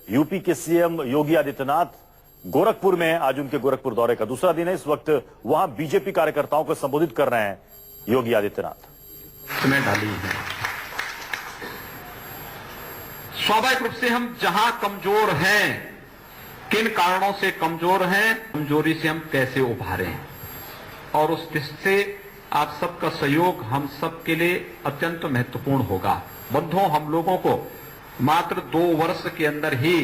UP के CM Yogi Adityanath Gorakhpur में आज उनके गोरखपुर दौरे का दूसरा दिन है। इस वक्त वहां बीजेपी कार्यकर्ताओं को संबोधित कर रहे हैं योगी आदित्यनाथ। डाली है स्वाभाविक रूप से हम जहां कमजोर हैं, किन कारणों से कमजोर हैं, कमजोरी से हम कैसे उभारें, और उस दृष्टि से आप सबका सहयोग हम सबके लिए अत्यंत महत्वपूर्ण होगा। बंधुओं, हम लोगों को मात्र 2 वर्ष के अंदर ही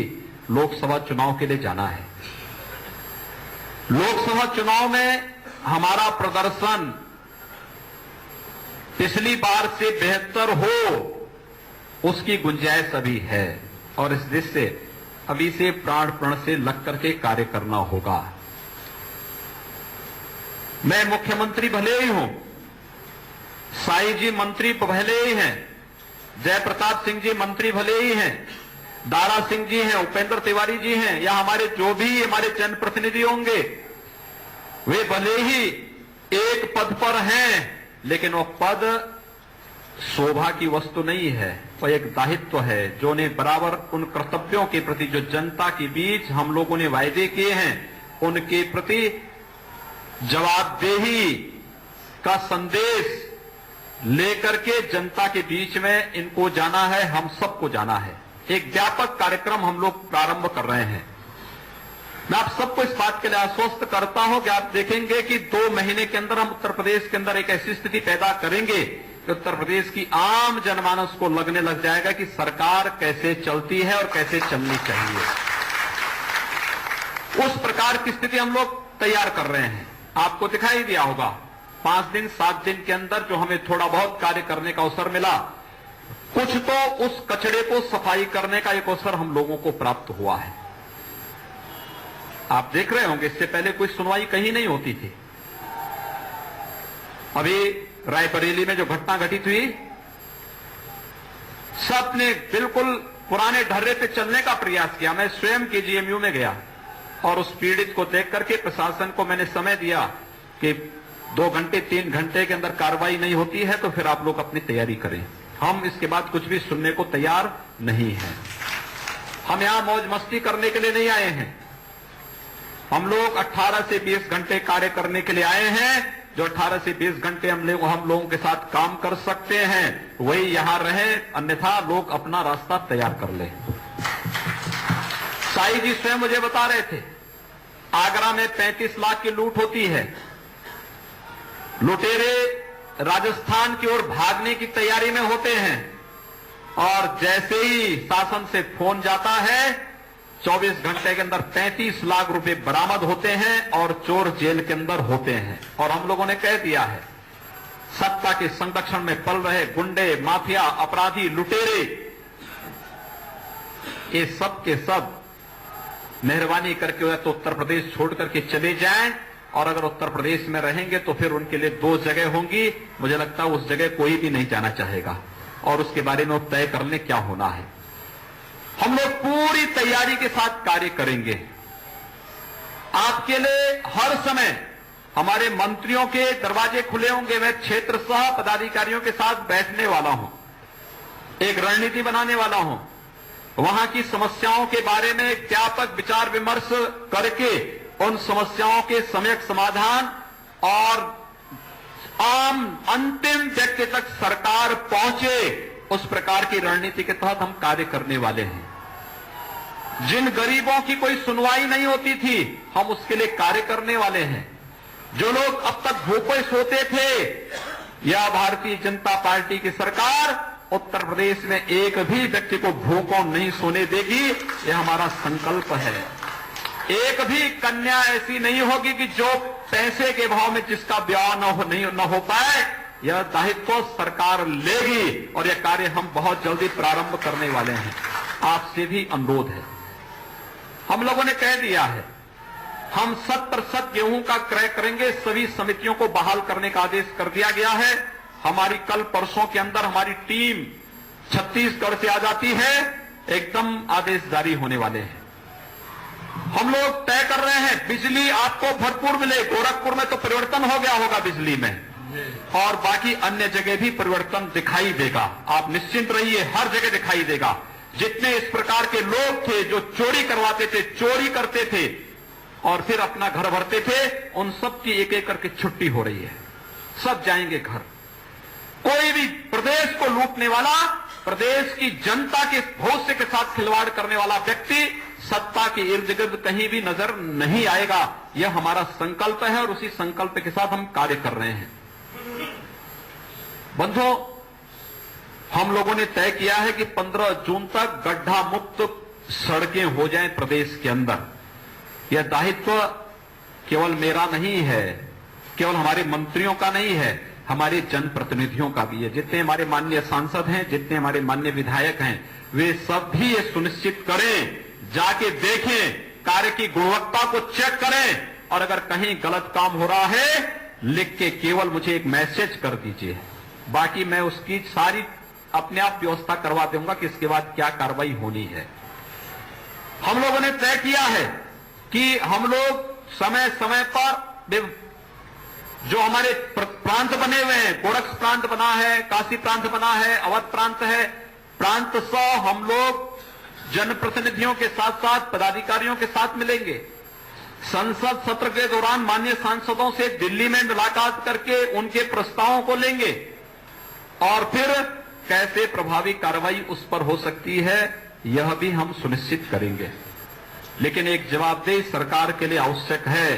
लोकसभा चुनाव के लिए जाना है। लोकसभा चुनाव में हमारा प्रदर्शन पिछली बार से बेहतर हो, उसकी गुंजाइश अभी है, और इस दृष्टि से अभी से प्राण प्रण से लग करके कार्य करना होगा। मैं मुख्यमंत्री भले ही हूं, साई जी मंत्री भले ही हैं, जयप्रताप सिंह जी मंत्री भले ही हैं, दारा सिंह जी हैं, उपेंद्र तिवारी जी हैं, या हमारे जो भी हमारे जनप्रतिनिधि होंगे, वे भले ही एक पद पर हैं, लेकिन वो पद शोभा की वस्तु नहीं है, वो एक दायित्व है जो ने बराबर उन कर्तव्यों के प्रति जो जनता के बीच हम लोगों ने वायदे किए हैं, उनके प्रति जवाबदेही का संदेश लेकर के जनता के बीच में इनको जाना है, हम सबको जाना है। एक व्यापक कार्यक्रम हम लोग प्रारंभ कर रहे हैं। मैं आप सबको इस बात के लिए आश्वस्त करता हूं कि आप देखेंगे कि 2 महीने के अंदर हम उत्तर प्रदेश के अंदर एक ऐसी स्थिति पैदा करेंगे कि उत्तर प्रदेश की आम जनमानस को लगने लग जाएगा कि सरकार कैसे चलती है और कैसे चलनी चाहिए। उस प्रकार की स्थिति हम लोग तैयार कर रहे हैं। आपको दिखाई दिया होगा 5 दिन 7 दिन के अंदर जो हमें थोड़ा बहुत कार्य करने का अवसर मिला, कुछ तो उस कचड़े को सफाई करने का एक अवसर हम लोगों को प्राप्त हुआ है। आप देख रहे होंगे इससे पहले कोई सुनवाई कहीं नहीं होती थी। अभी रायबरेली में जो घटना घटित हुई, सबने बिल्कुल पुराने ढर्रे पे चलने का प्रयास किया। मैं स्वयं केजीएमयू में गया और उस पीड़ित को देख करके प्रशासन को मैंने समय दिया कि 2 घंटे 3 घंटे के अंदर कार्रवाई नहीं होती है तो फिर आप लोग अपनी तैयारी करें। हम इसके बाद कुछ भी सुनने को तैयार नहीं हैं। हम यहां मौज मस्ती करने के लिए नहीं आए हैं। हम लोग 18 से 20 घंटे कार्य करने के लिए आए हैं। जो 18 से 20 घंटे हम लोगों के साथ काम कर सकते हैं वही यहां रहे, अन्यथा लोग अपना रास्ता तैयार कर ले। साई जी स्वयं मुझे बता रहे थे, आगरा में 35 लाख की लूट होती है। लुटेरे राजस्थान की ओर भागने की तैयारी में होते हैं, और जैसे ही शासन से फोन जाता है 24 घंटे के अंदर 35 लाख रुपए बरामद होते हैं और चोर जेल के अंदर होते हैं। और हम लोगों ने कह दिया है, सत्ता के संरक्षण में पल रहे गुंडे, माफिया, अपराधी, लुटेरे, ये सब के सब मेहरबानी करके तो उत्तर प्रदेश छोड़ करके चले जाएं, और अगर उत्तर प्रदेश में रहेंगे तो फिर उनके लिए 2 जगह होंगी। मुझे लगता है उस जगह कोई भी नहीं जाना चाहेगा, और उसके बारे में तय कर ले क्या होना है। हम लोग पूरी तैयारी के साथ कार्य करेंगे। आपके लिए हर समय हमारे मंत्रियों के दरवाजे खुले होंगे। मैं क्षेत्र सह पदाधिकारियों के साथ बैठने वाला हूं, एक रणनीति बनाने वाला हूं, वहां की समस्याओं के बारे में एक व्यापक विचार विमर्श करके उन समस्याओं के सम्यक समाधान और आम अंतिम व्यक्ति तक सरकार पहुंचे, उस प्रकार की रणनीति के तहत हम कार्य करने वाले हैं। जिन गरीबों की कोई सुनवाई नहीं होती थी, हम उसके लिए कार्य करने वाले हैं। जो लोग अब तक भूखे सोते थे, यह भारतीय जनता पार्टी की सरकार उत्तर प्रदेश में एक भी व्यक्ति को भूखों नहीं सोने देगी। यह हमारा संकल्प है। एक भी कन्या ऐसी नहीं होगी कि जो पैसे के भाव में जिसका ब्याह न हो पाए। यह दायित्व सरकार लेगी, और यह कार्य हम बहुत जल्दी प्रारंभ करने वाले हैं। आपसे भी अनुरोध है, हम लोगों ने कह दिया है, हम 100% गेहूं का क्रय करेंगे। सभी समितियों को बहाल करने का आदेश कर दिया गया है। हमारी कल परसों के अंदर हमारी टीम छत्तीसगढ़ से आ जाती है, एकदम आदेश जारी होने वाले हैं। हम लोग तय कर रहे हैं बिजली आपको भरपूर मिले। गोरखपुर में तो परिवर्तन हो गया होगा बिजली में, और बाकी अन्य जगह भी परिवर्तन दिखाई देगा। आप निश्चिंत रहिए, हर जगह दिखाई देगा। जितने इस प्रकार के लोग थे जो चोरी करवाते थे, चोरी करते थे और फिर अपना घर भरते थे, उन सब की एक एक करके छुट्टी हो रही है। सब जाएंगे घर। कोई भी प्रदेश को लूटने वाला, प्रदेश की जनता के भविष्य के साथ खिलवाड़ करने वाला व्यक्ति सत्ता के इर्द गिर्द कहीं भी नजर नहीं आएगा। यह हमारा संकल्प है और उसी संकल्प के साथ हम कार्य कर रहे हैं। बंधुओं, हम लोगों ने तय किया है कि 15 जून तक गड्ढा मुक्त सड़कें हो जाएं प्रदेश के अंदर। यह दायित्व केवल मेरा नहीं है, केवल हमारे मंत्रियों का नहीं है, हमारे जनप्रतिनिधियों का भी है। जितने हमारे माननीय सांसद हैं, जितने हमारे माननीय विधायक हैं, वे सब भी ये सुनिश्चित करें, जाके देखें, कार्य की गुणवत्ता को चेक करें और अगर कहीं गलत काम हो रहा है, लिख के केवल मुझे एक मैसेज कर दीजिए। बाकी मैं उसकी सारी अपने आप व्यवस्था करवा दूंगा कि इसके बाद क्या कार्रवाई होनी है। हम लोगों ने तय किया है कि हम लोग समय समय पर जो हमारे प्रांत बने हुए हैं, गोरक्ष प्रांत बना है, काशी प्रांत बना है, अवध प्रांत है, प्रांत 100 हम लोग जनप्रतिनिधियों के साथ साथ पदाधिकारियों के साथ मिलेंगे। संसद सत्र के दौरान माननीय सांसदों से दिल्ली में मुलाकात करके उनके प्रस्तावों को लेंगे और फिर कैसे प्रभावी कार्रवाई उस पर हो सकती है, यह भी हम सुनिश्चित करेंगे। लेकिन एक जवाबदेही सरकार के लिए आवश्यक है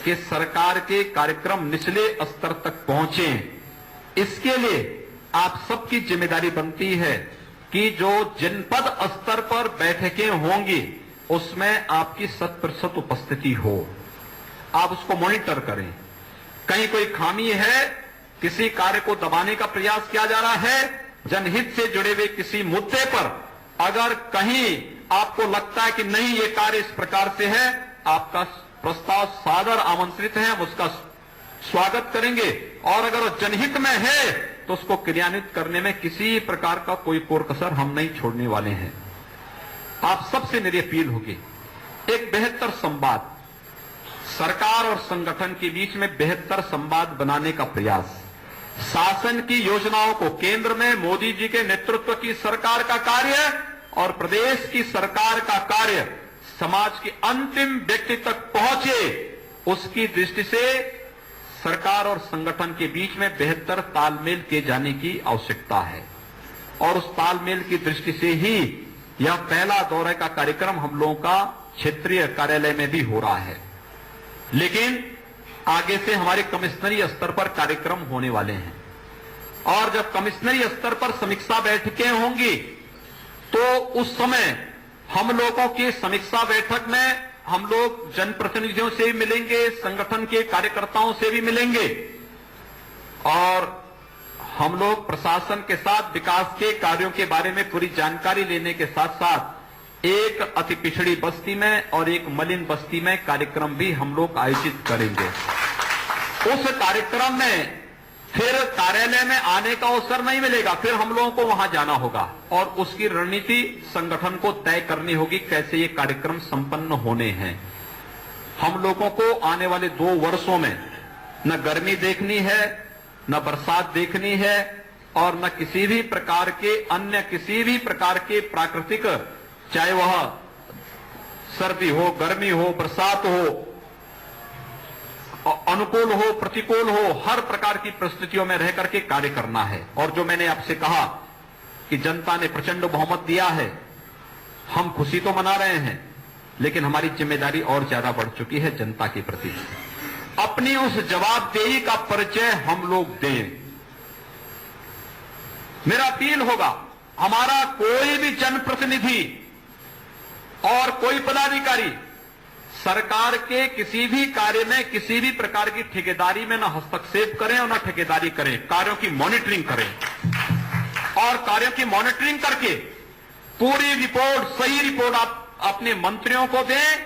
कि सरकार के कार्यक्रम निचले स्तर तक पहुंचे। इसके लिए आप सबकी जिम्मेदारी बनती है कि जो जनपद स्तर पर बैठकें होंगी उसमें आपकी 100% उपस्थिति हो। आप उसको मॉनिटर करें। कहीं कोई खामी है, किसी कार्य को दबाने का प्रयास किया जा रहा है, जनहित से जुड़े हुए किसी मुद्दे पर अगर कहीं आपको लगता है कि नहीं ये कार्य इस प्रकार से है, आपका प्रस्ताव सादर आमंत्रित है, हम उसका स्वागत करेंगे और अगर वो जनहित में है तो उसको क्रियान्वित करने में किसी प्रकार का कोई कोर कसर हम नहीं छोड़ने वाले हैं। आप सबसे मेरी अपील होगी, एक बेहतर संवाद, सरकार और संगठन के बीच में बेहतर संवाद बनाने का प्रयास, शासन की योजनाओं को, केंद्र में मोदी जी के नेतृत्व की सरकार का कार्य और प्रदेश की सरकार का कार्य समाज के अंतिम व्यक्ति तक पहुंचे, उसकी दृष्टि से सरकार और संगठन के बीच में बेहतर तालमेल किए जाने की आवश्यकता है। और उस तालमेल की दृष्टि से ही यह पहला दौरे का कार्यक्रम हम लोगों का क्षेत्रीय कार्यालय में भी हो रहा है। लेकिन आगे से हमारे कमिश्नरी स्तर पर कार्यक्रम होने वाले हैं और जब कमिश्नरी स्तर पर समीक्षा बैठकें होंगी तो उस समय हम लोगों की समीक्षा बैठक में हम लोग जनप्रतिनिधियों से भी मिलेंगे, संगठन के कार्यकर्ताओं से भी मिलेंगे और हम लोग प्रशासन के साथ विकास के कार्यों के बारे में पूरी जानकारी लेने के साथ साथ एक अति पिछड़ी बस्ती में और एक मलिन बस्ती में कार्यक्रम भी हम लोग आयोजित करेंगे। उस कार्यक्रम में फिर कार्यालय में आने का अवसर नहीं मिलेगा, फिर हम लोगों को वहां जाना होगा और उसकी रणनीति संगठन को तय करनी होगी कैसे ये कार्यक्रम संपन्न होने हैं। हम लोगों को आने वाले 2 वर्षों में न गर्मी देखनी है, न बरसात देखनी है और न किसी भी प्रकार के अन्य किसी भी प्रकार के प्राकृतिक, चाहे वह सर्दी हो, गर्मी हो, बरसात हो, अनुकूल हो, प्रतिकूल हो, हर प्रकार की परिस्थितियों में रह करके कार्य करना है। और जो मैंने आपसे कहा कि जनता ने प्रचंड बहुमत दिया है, हम खुशी तो मना रहे हैं लेकिन हमारी जिम्मेदारी और ज्यादा बढ़ चुकी है जनता के प्रति। अपनी उस जवाबदेही का परिचय हम लोग दें। मेरा अपील होगा, हमारा कोई भी जनप्रतिनिधि और कोई पदाधिकारी सरकार के किसी भी कार्य में किसी भी प्रकार की ठेकेदारी में न हस्तक्षेप करें और न ठेकेदारी करें, कार्यों की मॉनिटरिंग करें और कार्यों की मॉनिटरिंग करके पूरी रिपोर्ट, सही रिपोर्ट आप अपने मंत्रियों को दें,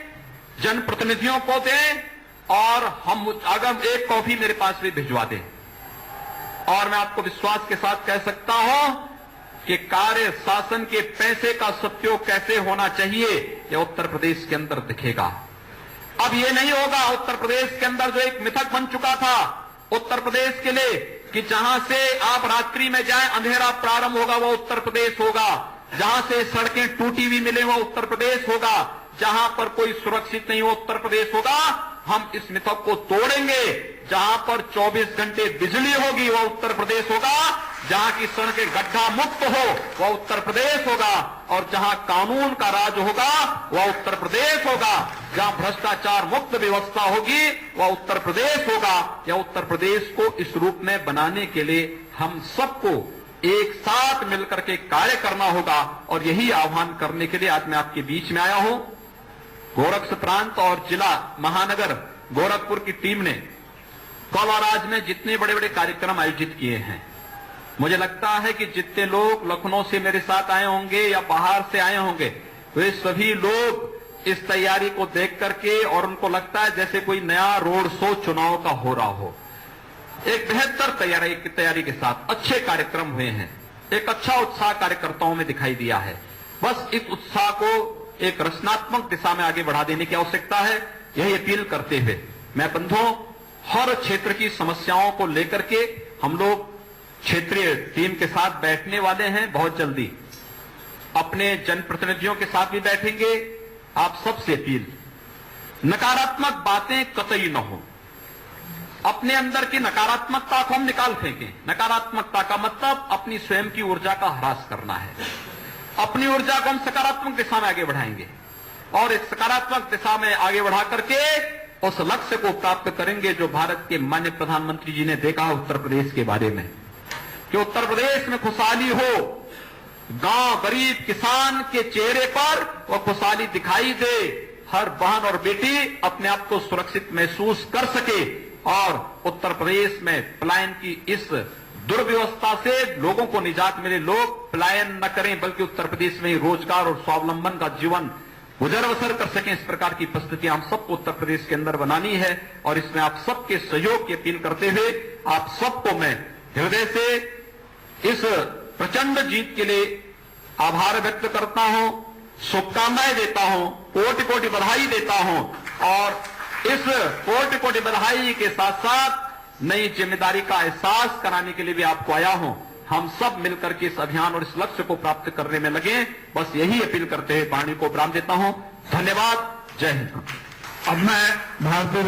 जनप्रतिनिधियों को दें और हम अगर एक कॉपी मेरे पास भी भिजवा दें। और मैं आपको विश्वास के साथ कह सकता हूं कि कार्य शासन के पैसे का सदुपयोग कैसे होना चाहिए यह उत्तर प्रदेश के अंदर दिखेगा। अब ये नहीं होगा उत्तर प्रदेश के अंदर जो एक मिथक बन चुका था उत्तर प्रदेश के लिए कि जहां से आप रात्रि में जाएं अंधेरा प्रारंभ होगा वो उत्तर प्रदेश होगा। जहां से सड़कें टूटी हुई मिले वो उत्तर प्रदेश होगा, जहां पर कोई सुरक्षित नहीं वो उत्तर प्रदेश होगा। हम इस मिथक को तोड़ेंगे। जहां पर 24 घंटे बिजली होगी वह उत्तर प्रदेश होगा, जहां की सड़कें गड्ढा मुक्त हो वह उत्तर प्रदेश होगा, और जहां कानून का राज होगा वह उत्तर प्रदेश होगा, जहां भ्रष्टाचार मुक्त व्यवस्था होगी वह उत्तर प्रदेश होगा। या उत्तर प्रदेश को इस रूप में बनाने के लिए हम सबको एक साथ मिलकर के कार्य करना होगा, और यही आह्वान करने के लिए आज मैं आपके बीच में आया हूं। गोरक्ष प्रांत और जिला महानगर गोरखपुर की टीम ने कल और आज में जितने बड़े बड़े कार्यक्रम आयोजित किए हैं, मुझे लगता है कि जितने लोग लखनऊ से मेरे साथ आए होंगे या बाहर से आए होंगे, वे सभी लोग इस तैयारी को देख करके, और उनको लगता है जैसे कोई नया रोड शो चुनाव का हो रहा हो। एक बेहतर तैयारी के साथ अच्छे कार्यक्रम हुए हैं, एक अच्छा उत्साह कार्यकर्ताओं में दिखाई दिया है। बस इस उत्साह को एक रचनात्मक दिशा में आगे बढ़ा देने की आवश्यकता है। यही अपील करते हुए मैं बंधुओं, हर क्षेत्र की समस्याओं को लेकर के हम लोग क्षेत्रीय टीम के साथ बैठने वाले हैं बहुत जल्दी। अपने जनप्रतिनिधियों के साथ भी बैठेंगे। आप सबसे अपील, नकारात्मक बातें कतई न हो। अपने अंदर की नकारात्मकता को हम निकाल फेंकें। नकारात्मकता का मतलब अपनी स्वयं की ऊर्जा का ह्रास करना है। अपनी ऊर्जा को हम सकारात्मक दिशा में आगे बढ़ाएंगे, और इस सकारात्मक दिशा में आगे बढ़ा करके उस लक्ष्य को प्राप्त करेंगे जो भारत के माननीय प्रधानमंत्री जी ने देखा उत्तर प्रदेश के बारे में, कि उत्तर प्रदेश में खुशहाली हो, गांव गरीब किसान के चेहरे पर वो खुशहाली दिखाई दे, हर बहन और बेटी अपने आप को सुरक्षित महसूस कर सके, और उत्तर प्रदेश में पलायन की इस दुर्व्यवस्था से लोगों को निजात मिले, लोग पलायन न करें बल्कि उत्तर प्रदेश में ही रोजगार और स्वावलंबन का जीवन गुजर बसर कर सकें। इस प्रकार की परिस्थिति हम सबको उत्तर प्रदेश के अंदर बनानी है, और इसमें आप सबके सहयोग की अपील करते हुए आप सबको मैं हृदय से इस प्रचंड जीत के लिए आभार व्यक्त करता हूं, शुभकामनाएं देता हूं, कोटि कोटि बधाई देता हूं, और इस कोटि कोटि बधाई के साथ साथ नई जिम्मेदारी का एहसास कराने के लिए भी आपको आया हूं। हम सब मिलकर के इस अभियान और इस लक्ष्य को प्राप्त करने में लगे। बस यही अपील करते हुए वाणी को विराम देता हूं। धन्यवाद। जय हिंद। अब मैं भारतीय